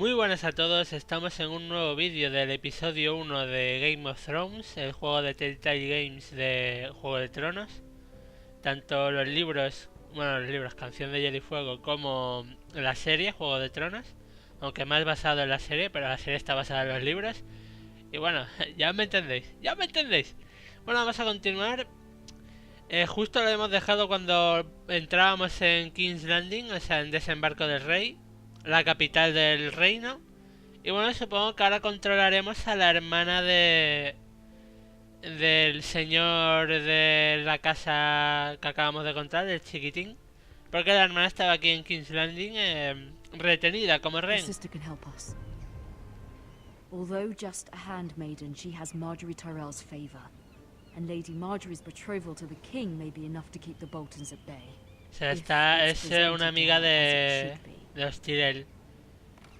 Muy buenas a todos, estamos en un nuevo vídeo del episodio 1 de Game of Thrones, el juego de Telltale Games de Juego de Tronos. Tanto los libros, Canción de Hielo y Fuego, como la serie Juego de Tronos, aunque más basado en la serie, pero la serie está basada en los libros. Y bueno, ya me entendéis. Bueno, vamos a continuar. Justo lo hemos dejado cuando entrábamos en King's Landing, o sea, en Desembarco del Rey, la capital del reino. Y bueno, supongo que ahora controlaremos a la hermana del señor de la casa que acabamos de contar, del chiquitín. Porque la hermana estaba aquí en King's Landing retenida como rehén. Although just a handmaiden, she has Marjorie Tyrell's favor. And Lady Marjorie's betrothal to the king may be enough to keep the Boltons at bay. O sea, es una amiga de los Tyrell.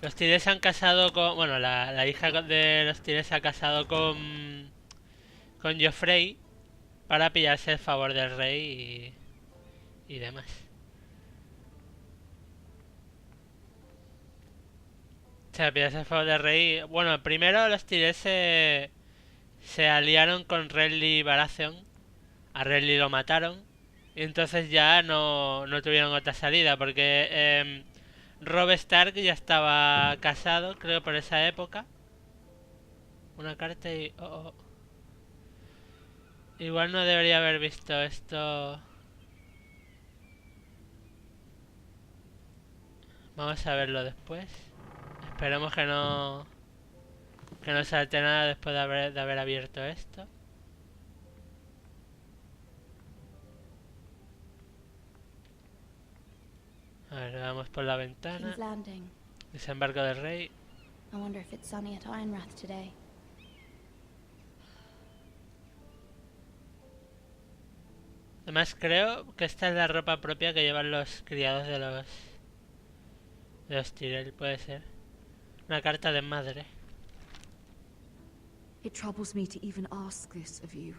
Los Tyrell se han casado con... Bueno, la hija de los Tyrell se ha casado con Joffrey para pillarse el favor del rey y demás. O sea, pillarse el favor del rey... Bueno, primero los Tyrell se aliaron con Renly y Baratheon. A Renly lo mataron. Y entonces ya no tuvieron otra salida porque... Robb Stark ya estaba casado, creo, por esa época. Una carta y... Igual no debería haber visto esto. Vamos a verlo después. Esperemos que no salte nada después de haber abierto esto. A ver, vamos por la ventana. Desembarco del Rey. Además creo que esta es la ropa propia que llevan los criados de los Tyrell, puede ser. Una carta de madre. It troubles me to even ask this of you,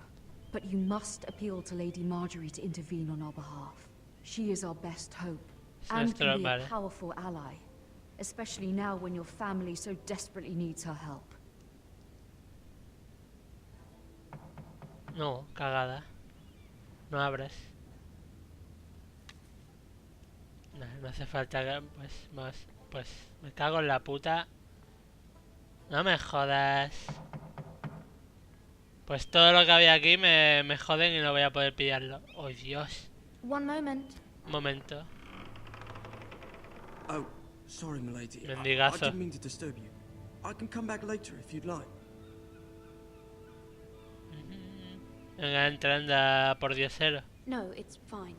but you must appeal to Lady Marjorie to intervene on our behalf. She is our best hope. And can be a powerful ally, especially now when your family so desperately needs her help. No, cagada. No abres. No hace falta que... Pues me cago en la puta. No me jodas. Pues todo lo que había aquí me joden y no voy a poder pillarlo. ¡Oh, Dios! Un momento. Oh, sorry, milady. Mendigazo. I didn't mean to disturb you. I can come back later if you'd like. Venga, entra, anda, por diosero. No, it's fine.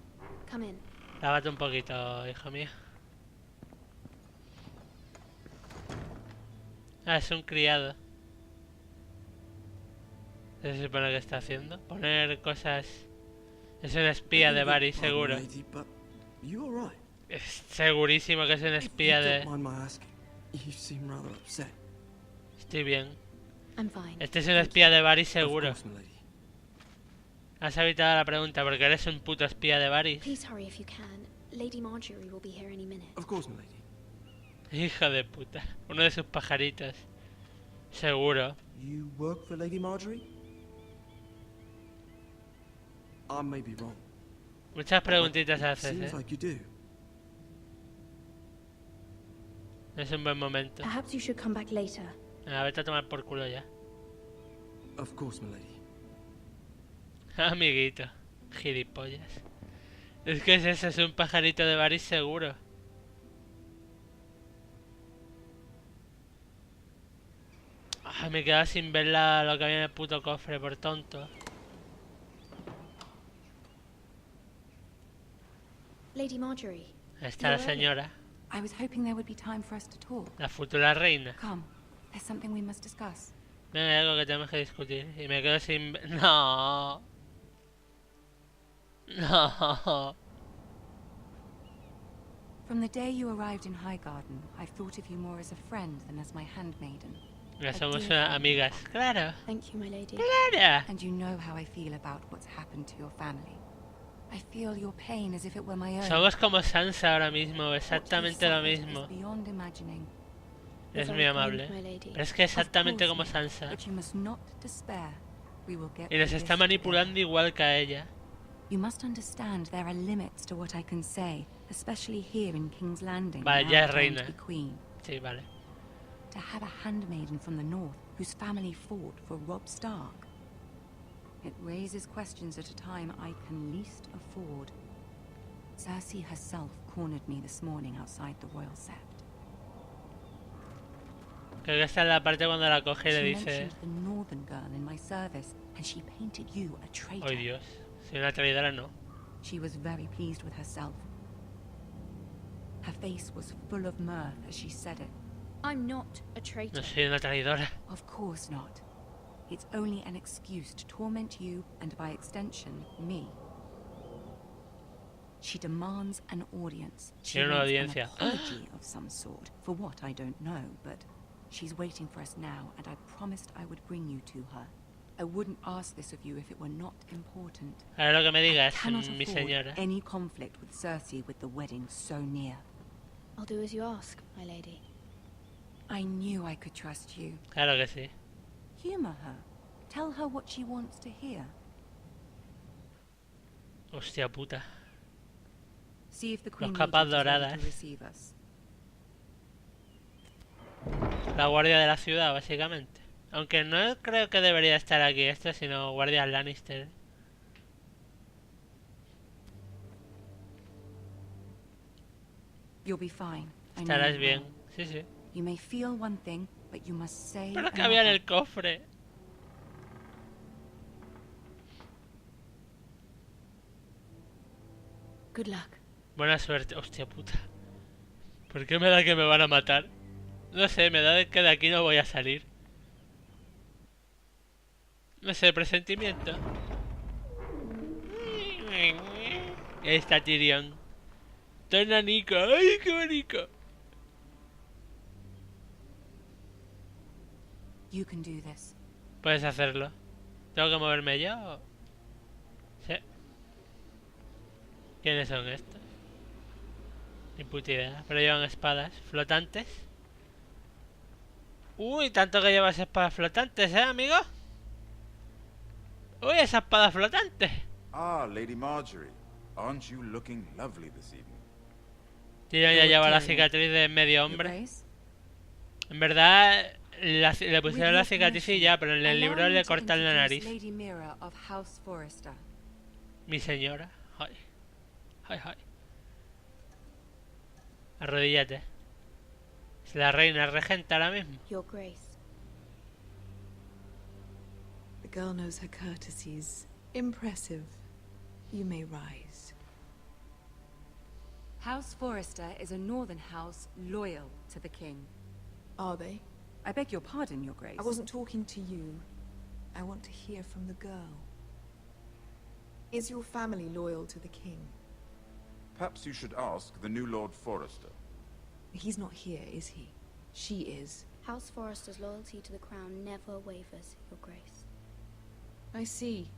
Come in. Lávate un poquito, hijo mío. Ah, es un criado. ¿Qué se supone que está haciendo? Poner cosas... Es un espía de Varys, seguro. Es segurísimo que es un espía de... Estoy bien. Este es un espía de Varys, seguro. Has evitado la pregunta porque eres un puto espía de Varys. Hijo de puta. Uno de sus pajaritos. Seguro. You work for Lady Marjorie? I may be wrong. Muchas preguntitas haces, Es un buen momento. Venga, vete a tomar por culo ya. Of course, milady. Amiguito. Gilipollas. Es que es eso, es un pajarito de Varys seguro. Me he quedado sin ver lo que había en el puto cofre, por tonto. Lady Marjorie. Está la señora. I was hoping there would be time for us to talk. La futura reina. Come, there's something we must discuss. Venga, hay algo que tenemos que discutir. Y me quedo sin... No. No. From the day you arrived in Highgarden, I've thought of you more as a friend than as my handmaiden. Ya somos amigas. Claro. Thank you, my lady. Claro. And you know how I feel about what's happened to your family. I feel your pain as if it were my own. Somos como Sansa ahora mismo, exactamente lo mismo. Es muy amable. Pero es que exactamente como Sansa. Y les está manipulando igual que a ella. You must understand there are limits to what I can say, especially here in King's Landing. Vale, ya es reina. Sí, vale. To have a handmaiden from the north whose family fought for Robb Stark. It raises questions at a time I can least afford. Cersei herself cornered me this morning outside the royal sept. Creo que esta es la parte cuando la coge y le dice... Oh Dios, si una traidora no. She was very pleased with herself. Her face was full of mirth as she said it. I'm not a traitor. No soy una traidora. Of course not. It's only an excuse to torment you and by extension, me. She demands an audience. She wants an apology of some sort. For what, I don't know, but... She's waiting for us now, and I promised I would bring you to her. I wouldn't ask this of you if it were not important. Ahora lo que me digas, I cannot mi señora. afford any conflict with Cersei with the wedding so near. I'll do as you ask, my lady. I knew I could trust you. Claro que sí. Humor her. Tell her what she wants to hear. Hostia puta. See if the Queen Los capas doradas. La guardia de la ciudad, básicamente. Aunque no creo que debería estar aquí esto, sino guardia Lannister. You'll be fine. Estarás bien. Sí, sí. You may feel one thing, but you must say. Pero que había en el cofre. Good luck. Buena suerte. Hostia puta. ¿Por qué me da que me van a matar? No sé, me da que de aquí no voy a salir. No sé, presentimiento. Ahí está Tyrion. Tan nanica. ¡Ay, qué bonito! You can do this. Puedes hacerlo. ¿Tengo que moverme yo? ¿O? Sí. ¿Quiénes son estos? Ni puta idea. Pero llevan espadas flotantes. Uy, tanto que llevas espadas flotantes, amigo. Uy, esa espada flotante. Ah, Lady Marjorie. Aren't you looking lovely this evening? Tyrion ya lleva la cicatriz de medio hombre. En verdad, le pusieron la cicatriz y ya, pero en el libro le cortan la nariz. Mi señora. Ay. Ay, ay. Arrodíllate. Es la reina regente ahora mismo. Your Grace. The girl knows her courtesies. Impressive. You may rise. House Forrester is a northern house loyal to the king. Are they? I beg your pardon, Your Grace. I wasn't talking to you. I want to hear from the girl. Is your family loyal to the king? Perhaps you should ask the new Lord Forrester. He's not here, is he? She is. House Forrester's loyalty to the crown never wavers, Your Grace. I see.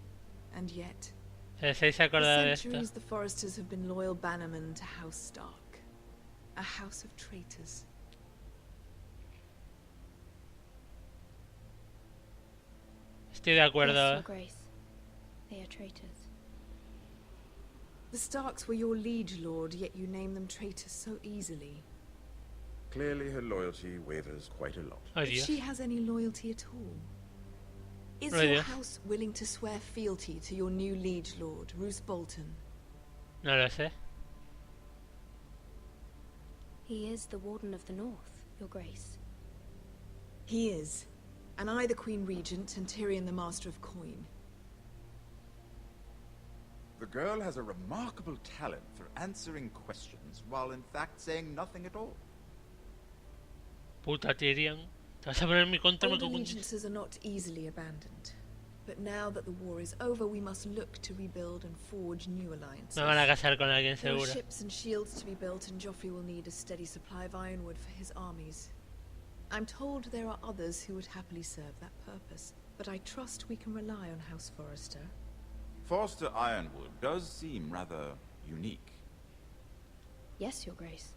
And yet... Se For centuries, the Forresters have been loyal bannermen to House Stark. A house of traitors. Estoy de acuerdo. Yes, Your Grace. They are traitors. The Starks were your liege lord, yet you name them traitors so easily. Clearly her loyalty wavers quite a lot. Oh, if she has any loyalty at all. Is Oh, your house willing to swear fealty to your new liege lord, Roose Bolton? No lo sé. He is the Warden of the North, Your Grace. He is. And I the Queen Regent and Tyrion the Master of Coin. The girl has a remarkable talent for answering questions while in fact saying nothing at all. Puta Tyrion. Te vas a poner en mi contra, Old allegiances are not easily abandoned. But now that the war is over, we must look to rebuild and forge new alliances. Me van a casar con alguien There are seguro. ships and shields to be built, and Joffrey will need a steady supply of ironwood for his armies. I'm told there are others who would happily serve that purpose, but I trust we can rely on House Forrester. Forster Ironwood does seem rather unique. Yes, Your Grace.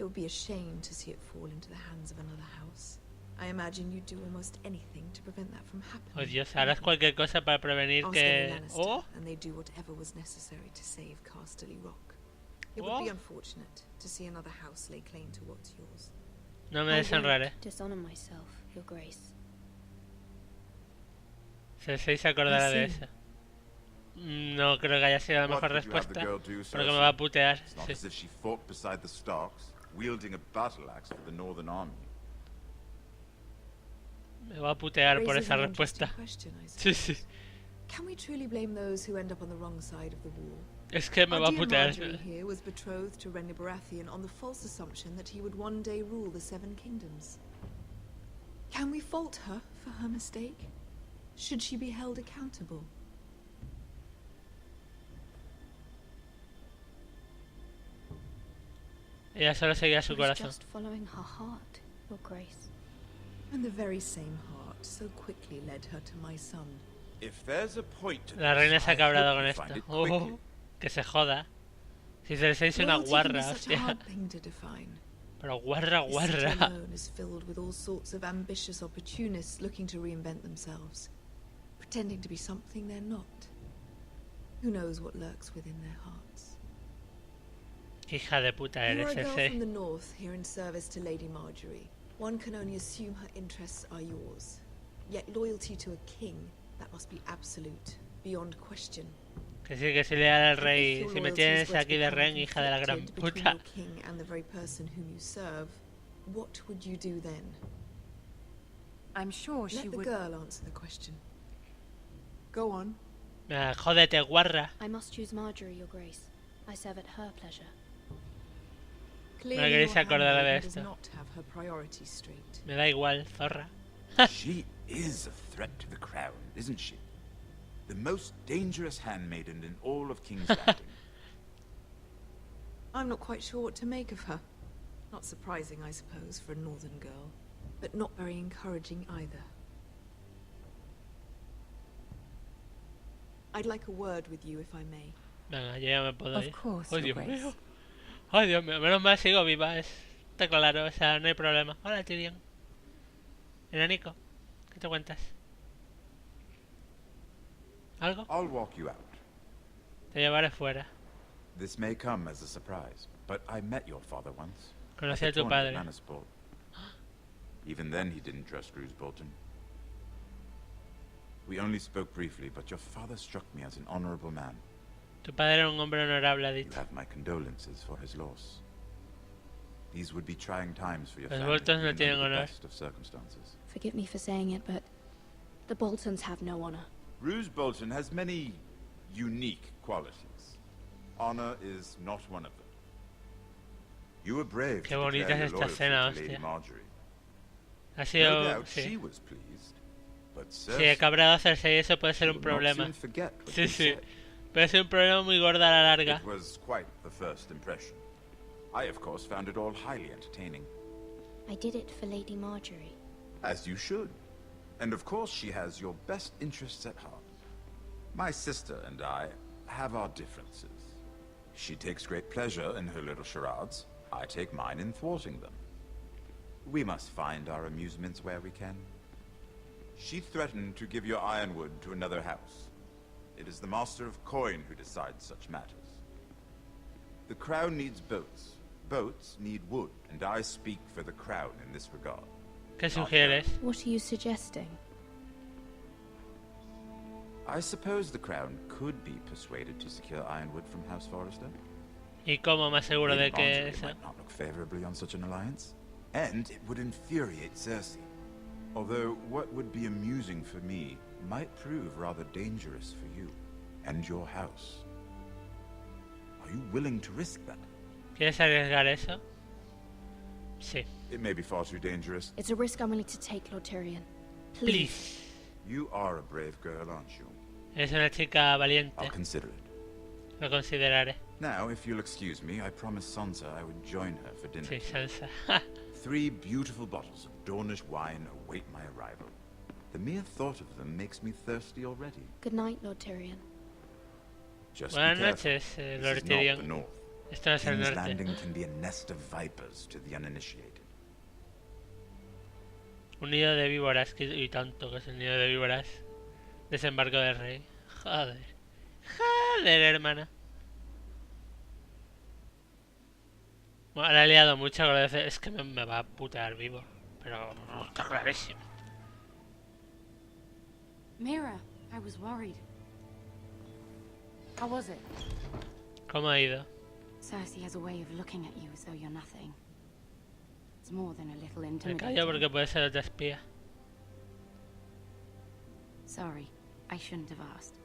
It would be a shame to see it fall into the hands of another house. I imagine you'd do almost anything to prevent that from happening. Oh Dios, harás cualquier cosa para prevenir que... ¡Oh! And they do whatever was necessary to save Casterly Rock. It would be unfortunate to see another house lay claim to what's yours. No me desenraré. Dishonor myself, Your Grace. Cersei se acordará de eso. No creo que haya sido la mejor respuesta, porque me va a putear. Sí. Me va a putear por esa respuesta. Sí, sí. Can we truly blame those who end up on the wrong side of the wall? Es que me va a putear. Marjorie here was betrothed to Renly Baratheon on the false assumption that he would one day rule the Seven Kingdoms. Can we fault her for her mistake? Should she be held accountable? Ella solo seguía su corazón. Just following her heart, Your Grace. And the very same heart so quickly led her to my son. If there's a point to La reina se ha cabrado con esto. Oh, que se joda. Si Cersei es una guarra, hostia. Pero guarra. Is filled with all sorts of ambitious opportunists looking to reinvent themselves, pretending to be something they're not. Who knows what lurks within their hearts? Hija de puta eres, You're a girl Cersei. from the north here in service to Lady Marjorie. One can only assume her interests are yours. Yet loyalty to a king, that must be absolute, beyond question. Que sí, leal al rey. Si me tienes aquí de rey, hija de la gran puta. King and the very person whom you serve, what would you do then? I'm sure she would. Let the girl answer the question. Go on. Jódete, guarra. I must choose Marjorie, Your Grace. I serve at her pleasure. Clearly, se acordará de does esto. not have her priorities straight. Me da igual, zorra. She is a threat to the crown, isn't she? The most dangerous handmaiden in all of King's Landing. I'm not quite sure what to make of her. Not surprising, I suppose, for a northern girl, but not very encouraging either. I'd like a word with you, if I may. Venga, yo ya me puedo ir. Of course, Oh, Your Dios Grace. mío. Ay, Dios mío. Menos mal sigo viva. Está claro, o sea, no hay problema. Hola, Tyrion. Enanico, ¿qué te cuentas? ¿Algo? I'll walk you out. Te llevaré fuera. This may come as a surprise, but I met your father once. Conocí a tu padre. Even then he didn't trust Roose Bolton. We only spoke briefly, but your father struck me as an honorable man. Tu padre era un hombre honorable, ha You dicho. have my condolences for his loss. These would be trying times for your Los family, Boltons no even tienen under the honor. best of circumstances. Forgive me for saying it, but the Boltons have no honor. Roose Bolton has many unique qualities. Honor is not one of them. You were brave Qué to bonita declare es your esta loyalty escena, to Lady hostia. Marjorie. Ha No sido... doubt she Sí. was pleased, but Si he Cersei cabrado a Cersei, eso puede ser will un not problema. soon forget what Sí, you sí. said. Puede ser un problema muy gordo a la larga. It was quite the first impression. I, of course, found it all highly entertaining. I did it for Lady Marjorie. As you should. And of course she has your best interests at heart. My sister and I have our differences. She takes great pleasure in her little charades. I take mine in thwarting them. We must find our amusements where we can. She threatened to give your ironwood to another house. It is the Master of Coin who decides such matters. The Crown needs boats. Boats need wood, and I speak for the Crown in this regard. ¿Qué sugieres? What are you suggesting? I suppose the Crown could be persuaded to secure ironwood from House Forrester. ¿Y cómo más seguro de Lady que Marjorie eso? might not look favorably on such an alliance. And it would infuriate Cersei. Although what would be amusing for me might prove rather dangerous for you and your house. Are you willing to risk that? ¿Quieres arriesgar eso? Sí. It may be far too dangerous. It's a risk I'm willing to take, Lord Tyrion. Please. You are a brave girl, aren't you? Eres una chica valiente. I'll consider it. Lo consideraré. Now, if you'll excuse me, I promised Sansa I would join her for dinner. Sí, Sansa. 3 beautiful bottles of Dornish wine await my arrival. The mere thought of them makes me thirsty already. Good night, Lord Tyrion. Just Buenas be careful. noches, This Lord is not the Tyrion. North. Esto es el King's norte. Landing can be a nest of vipers to the uninitiated. Un nido de víboras, y tanto que es el nido de víboras. Desembarco del Rey. Joder. Joder, hermana. Bueno, la he liado mucho con lo de... Es que me va a putear vivo. Pero está clarísimo. Mira, I was worried. How was it? ¿Cómo ha ido? Cersei has a way of looking at you as though you're nothing. It's more than a little Me intimidating. callo porque puede ser otra espía. Sorry, I shouldn't have asked.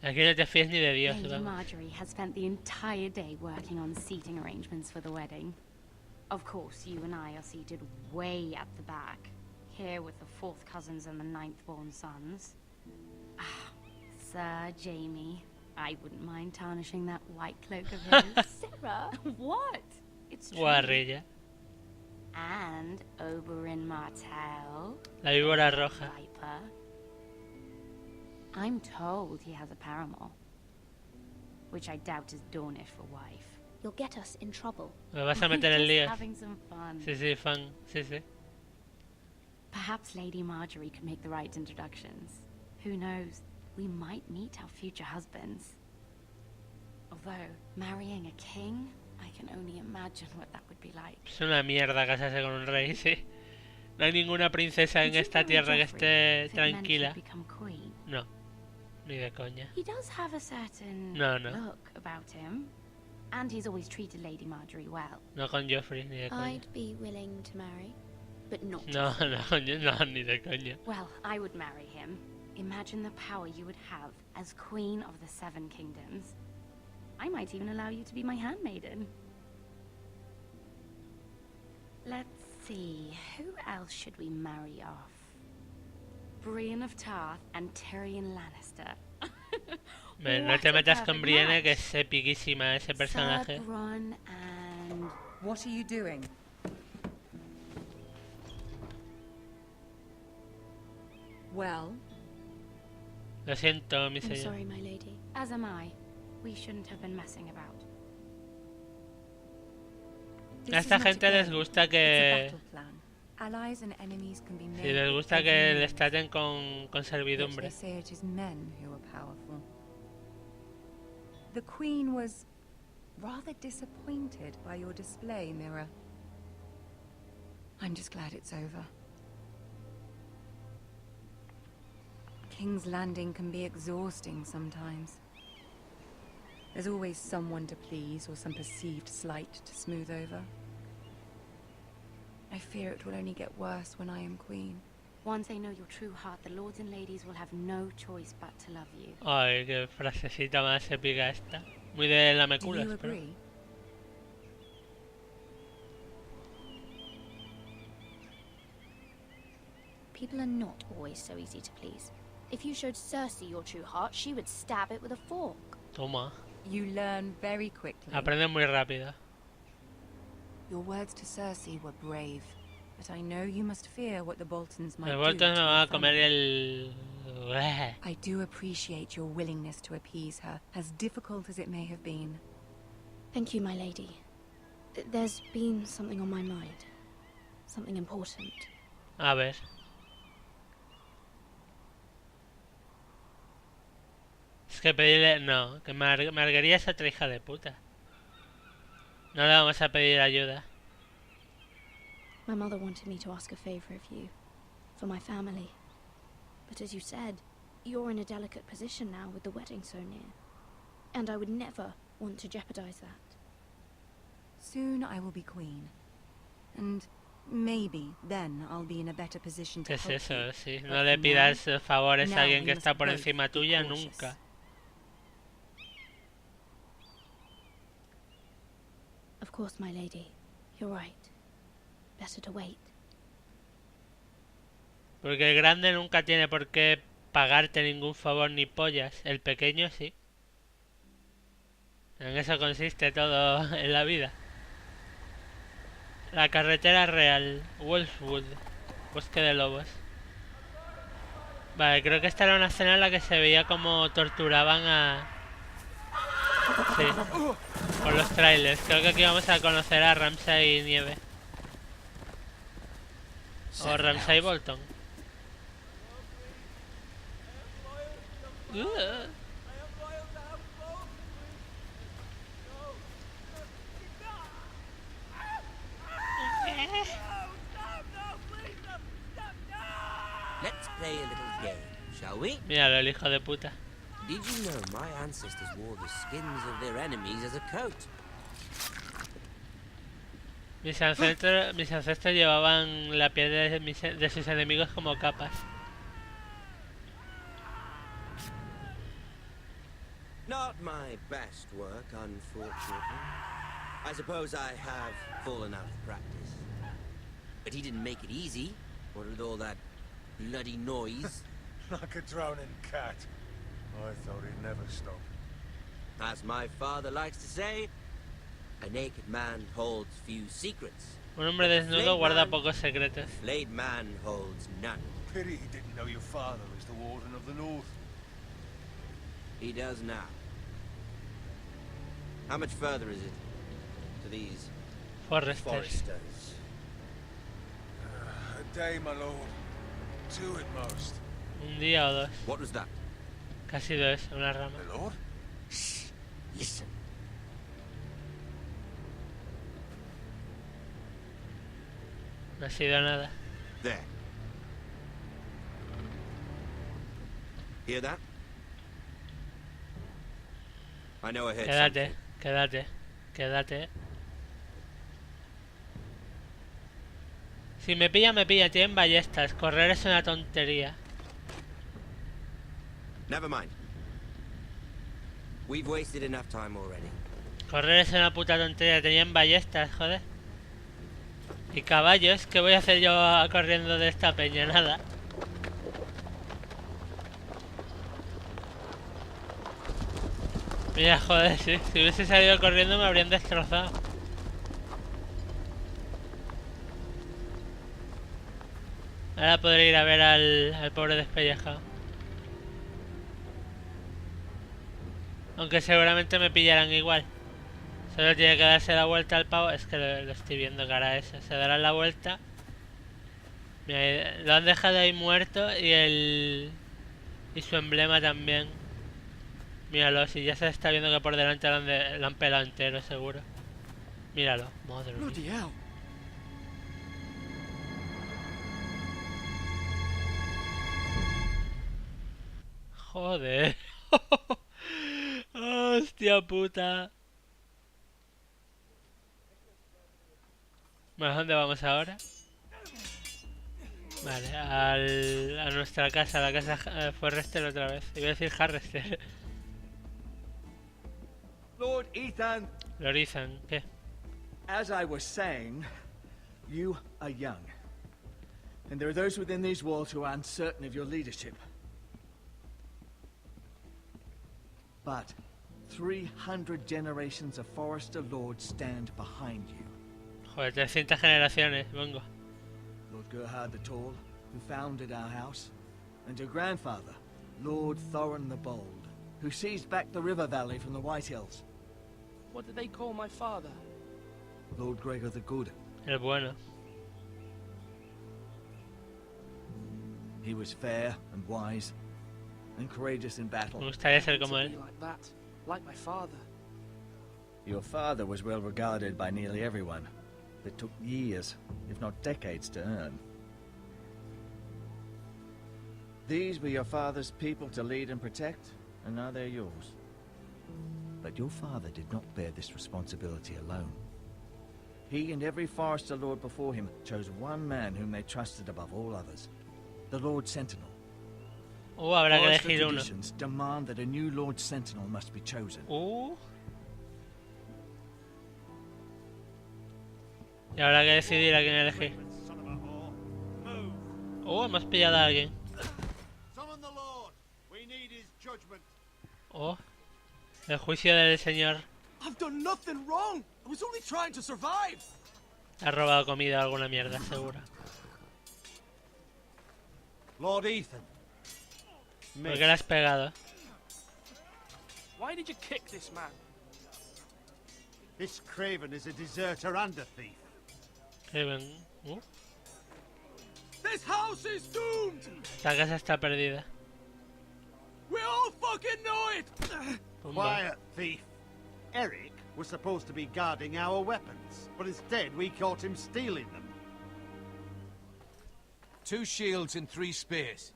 Aquí no te fíes ni de Dios, Lady vamos. Marjorie has spent the entire day working on seating arrangements for the wedding. Of course, you and I are seated way at the back, here with the 4th cousins and the 9th-born sons. Ah, Sir Jamie, I wouldn't mind tarnishing that white cloak of his. Sarah, what? It's true. Guarrilla. And Oberyn Martell. La víbora roja. Viper. I'm told he has a paramour, which I doubt is Dornish for wife. You'll get us in trouble. Me vas a meter en Just líos. having some fun. Sí, sí, fan. Sí, sí. Perhaps Lady Marjorie could make the right introductions. Who knows? We might meet our future husbands. Although, marrying a king, I can only imagine what that would be like. Es una mierda casarse con un rey, sí. No hay ninguna princesa en esta tierra que esté tranquila. No, ni de coña. He does have a certain No, no. look about him. And he's always treated Lady Marjorie well. No con Joffrey, ni de coña. I'd be willing to marry, but not No, no, ni de coña. Well, I would marry him. Imagine the power you would have as Queen of the 7 Kingdoms. I might even allow you to be my handmaiden. Let's see, who else should we marry off? Brienne of Tarth and Tyrion Lannister. No te metas con Brienne, que es epiquísima ese personaje. Sir Bronn and... What are you doing? Well, Lo siento, mi I'm señor. sorry, my lady. As am I. We shouldn't have been messing about. A esta gente les gusta que... allies and enemies can be made. Sí, les gusta que les traten con They servidumbre. say it is men who are powerful. The Queen was rather disappointed by your display, Mira. I'm just glad it's over. King's Landing can be exhausting sometimes. There's always someone to please or some perceived slight to smooth over. I fear it will only get worse when I am queen. Once they know your true heart, the lords and ladies will have no choice but to love you. Ay, qué frasecita más épica esta. Muy de la Do mecula, you pero... agree? People are not always so easy to please. If you showed Cersei your true heart, she would stab it with a fork. Toma. You learn very quickly. Aprende muy rápido. Your words to Cersei were brave, but I know you must fear what the Boltons might Los do. Boltons to me your van a comer family. el... I do appreciate your willingness to appease her, as difficult as it may have been. Thank you, my lady. There's been something on my mind. Something important. A ver. Es que pedirle... No, que Marguerite es otra hija de puta. No le vamos a pedir ayuda. My mother wanted me to ask a favor of you. For my family. But as you said, you're in a delicate position now with the wedding so near. And I would never want to jeopardize that. Soon I will be queen. And maybe then I'll be in a better position to ¿Qué es help eso? you. Sí, But no le for pidas now, favores a now alguien we que must está por both encima be tuya cautious. nunca. Of course, my lady. You're right. Better to wait. Porque el grande nunca tiene por qué pagarte ningún favor ni pollas. El pequeño sí. En eso consiste todo en la vida. La carretera real. Wolfwood. Bosque de lobos. Vale, creo que esta era una escena en la que se veía como torturaban Sí. Por los trailers. Creo que aquí vamos a conocer a Ramsay Nieve. O Ramsay Bolton. Let's play a little game, shall we? Míralo, el hijo de puta. Did you know my ancestors wore the skins of their enemies as a coat? Mis ancestros llevaban la piel de sus enemigos como capas. Not my best work, unfortunately. I suppose I have fallen out of practice. But he didn't make it easy, what with all that bloody noise. Like a drowning cat. I thought he'd never stop. As my father likes to say, a naked man holds few secrets. Un hombre desnudo guarda pocos secretos. A flayed man holds none. Pity he didn't know your father is the Warden of the North. He does now. How much further is it to these foresters? A day, my lord. 2 at most. Un día o dos. What was that? Casi dos, una rama. My lord? Shh. Listen. No ha sido nada. There. Hear that? I know I heard Quédate, something. quédate, quédate. Si me pilla, me pilla. Tienen ballestas. Correr es una tontería. Never mind. We've wasted enough time already. Correr es una puta tontería. Tenían ballestas, joder. Y caballos. ¿Qué voy a hacer yo corriendo de esta peña? Nada. Mira, joder, si hubiese salido corriendo me habrían destrozado. Ahora podré ir a ver al pobre despellejado. Aunque seguramente me pillarán igual. Solo tiene que darse la vuelta al pavo. Es que lo estoy viendo que hará eso. Se dará la vuelta. Mira, lo han dejado ahí muerto y su emblema también. Míralo, si ya se está viendo que por delante lo han pelado entero, seguro. Míralo, madre mía. Joder. Hostia puta. Bueno, ¿dónde vamos ahora? Vale, a nuestra casa, a la casa Forrester otra vez. Iba a decir Harrester. Lord Ethan. Lord Ethan, ¿qué? As I was saying, you are young. And there are those within these walls who are uncertain of your leadership. But 300 generations of Forester Lords stand behind you. Joder, 300 generaciones, vengo. Lord Gerhard the Tall, who founded our house, and your grandfather, Lord Thorin the Bold, who seized back the river valley from the White Hills. What did they call my father? Lord Gregor the Good. El bueno. He was fair and wise, and courageous in battle. Me gustaría ser como él. Like that, like my father. Your father was well regarded by nearly everyone. It took years, if not decades, to earn. These were your father's people to lead and protect, and now they're yours. But your father did not bear this responsibility alone. He and every Forester Lord before him chose one man whom they trusted above all others, the Lord Sentinel. Habrá que Forester elegir uno. traditions demand that a new Lord Sentinel must be chosen. Y habrá que decidir a quién elegir. Hemos pillado a alguien. El juicio del señor. I've done nothing wrong. I was only trying to survive. Ha robado comida o alguna mierda, seguro. Lord Ethan. ¿Por qué le has pegado? Why did you kick this man? This craven is a deserter and a thief. Craven. This house is doomed. Esta casa está perdida. We all fucking know it. Quiet, thief. Eric was supposed to be guarding our weapons, but instead we caught him stealing them. 2 shields and 3 spears.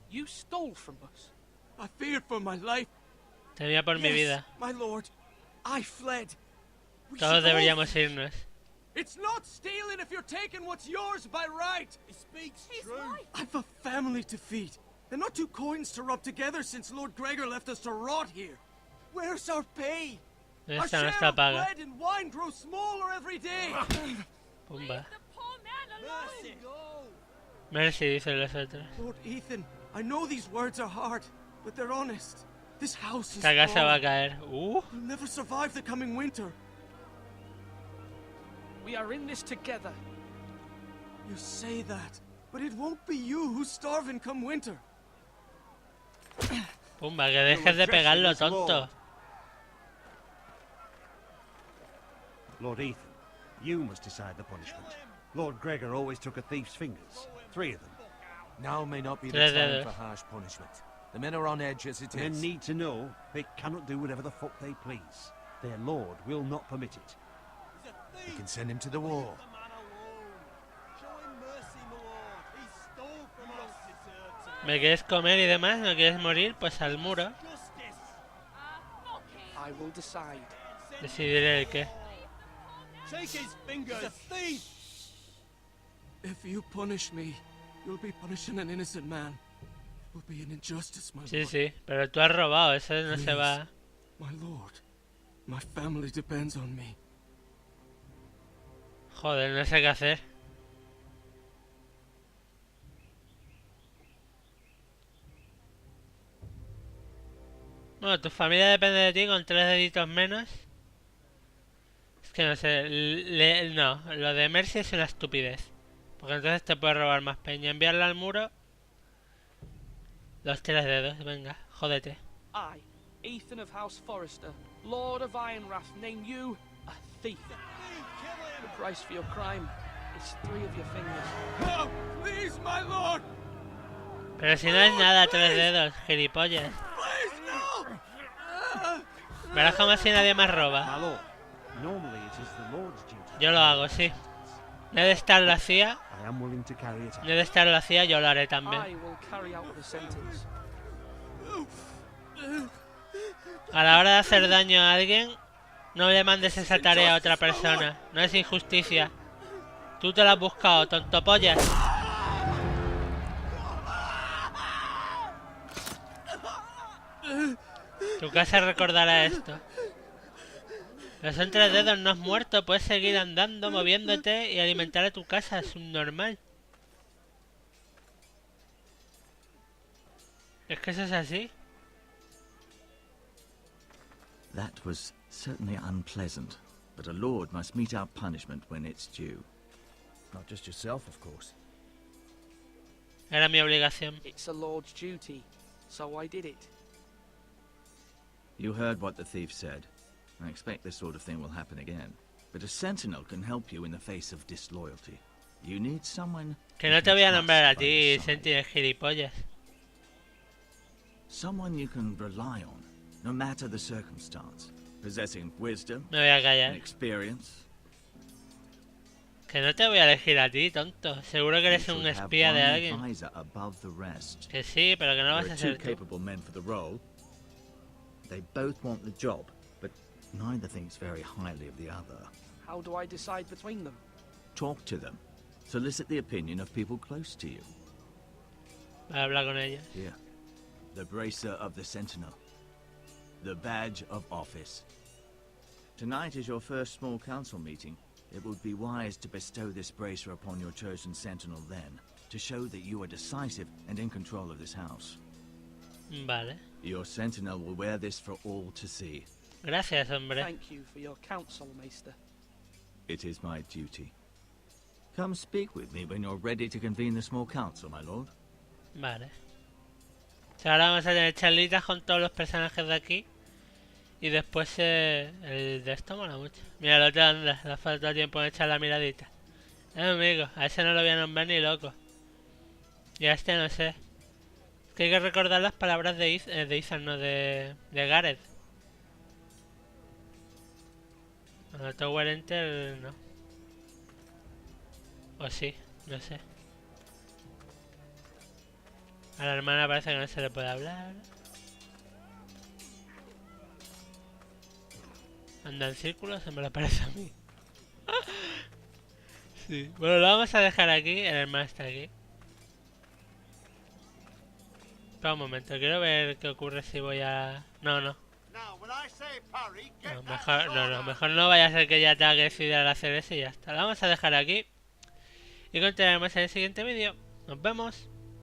You stole from us. I feared for my life. Temía por mi vida. My lord, I fled. We Todos should all- deberíamos irnos. It's not stealing if you're taking what's yours by right. He speaks He's true. right. I've a family to feed, and not 2 coins to rub together since Lord Gregor left us to rot here. Where's our pay? ¿Dónde Our está share nuestra of paga? bread and wine grows smaller every day. Pumba. Mercy, go. Mercy, dicen los otros. Lord Ethan, I know these words are hard, but they're honest. This house is Esta casa va a fallen. caer. You'll never survive the coming winter. We are in this together. You say that, but it won't be you who's starving come winter. Pumba, que dejes de pegarlo, tonto. Lord Ethan, you must decide the punishment. Lord Gregor always took a thief's fingers. 3 of them. Now may not be the Tres time dedos. for harsh punishment. The men are on edge as it Men is. need to know they cannot do whatever the fuck they please. Their lord will not permit it. We can send him to the wall. ¿Me quieres comer y demás? ¿No quieres morir? Pues al muro. I will decide. Decidiré el qué. Take his fingers. He's a thief. If you punish me, you'll be punishing an innocent man. It will be an injustice, my Sí, lord. sí, pero tú has robado, eso no se va. My lord, my family depends on me. Joder, no sé qué hacer. Bueno, tu familia depende de ti con 3 deditos menos. Es que no sé, no, lo de Mercy es una estupidez. Porque entonces te puedes robar más peña. Enviarla al muro. Los 3 dedos, venga, jódete. I, Ethan of House Forrester, Lord of Ironwrath, name you a thief. The price for your crime is 3 of your fingers. No, please, my lord! Pero si no es nada, 3 dedos, gilipollas. Please, no! Verás como así nadie más roba. My lord, normally it is the lord's duty. Yo lo hago, sí. Ned Stark lo hacía. I am willing to carry it out. Ned Stark lo hacía, yo lo haré I también. will carry out the sentence. A la hora de hacer daño a alguien, no le mandes esa tarea a otra persona. No es injusticia. Tú te la has buscado, tontopollas. Tu casa recordará esto. Pero son 3 dedos, no has muerto. Puedes seguir andando, moviéndote y alimentar a tu casa. Es un normal. Es que eso es así. That was certainly unpleasant, but a lord must mete out punishment when it's due. Not just yourself, of course. Era mi obligación. It's a lord's duty, so I did it. You heard what the thief said. I expect this sort of thing will happen again. But a sentinel can help you in the face of disloyalty. You need someone... Que no te voy a nombrar a ti, Sentinel gilipollas. Someone you can rely on, no matter the circumstance. Possessing wisdom, Me voy a callar. and experience. Que no te voy a elegir a ti, tonto. Seguro que eres un espía de alguien. Que sí, pero que no vas a ser tú. Capable men for the role. They both want the job, but neither thinks very highly of the other. How do I decide between them? Talk to them. Solicit the opinion of people close to you. Voy a hablar con ellos. Here. The bracer of the sentinel. The badge of office. Tonight is your first small council meeting. It would be wise to bestow this bracer upon your chosen sentinel then, to show that you are decisive and in control of this house. Vale. Your sentinel will wear this for all to see. Gracias, hombre. Thank you for your counsel, Maester. It is my duty. Come speak with me when you're ready to convene the small council, my lord. Vale. O sea, ahora vamos a tener charlitas con todos los personajes de aquí. Y después el de esto mola mucho. Mira, el otro anda, le falta tiempo en echar la miradita. Amigo, a ese no lo voy a nombrar ni loco. Y a este no sé. Es que hay que recordar las palabras de Ethan, no de Gareth. Bueno, Tower Enter no. O sí, no sé. A la hermana parece que no se le puede hablar. Anda en círculos, se me lo parece a mí. Sí. Bueno, lo vamos a dejar aquí. El hermano está aquí. Espera un momento, quiero ver qué ocurre si voy a... No, no. Mejor no vaya a ser que ya tenga que decidir al hacer eso y ya está. Lo vamos a dejar aquí. Y continuaremos en el siguiente vídeo. Nos vemos.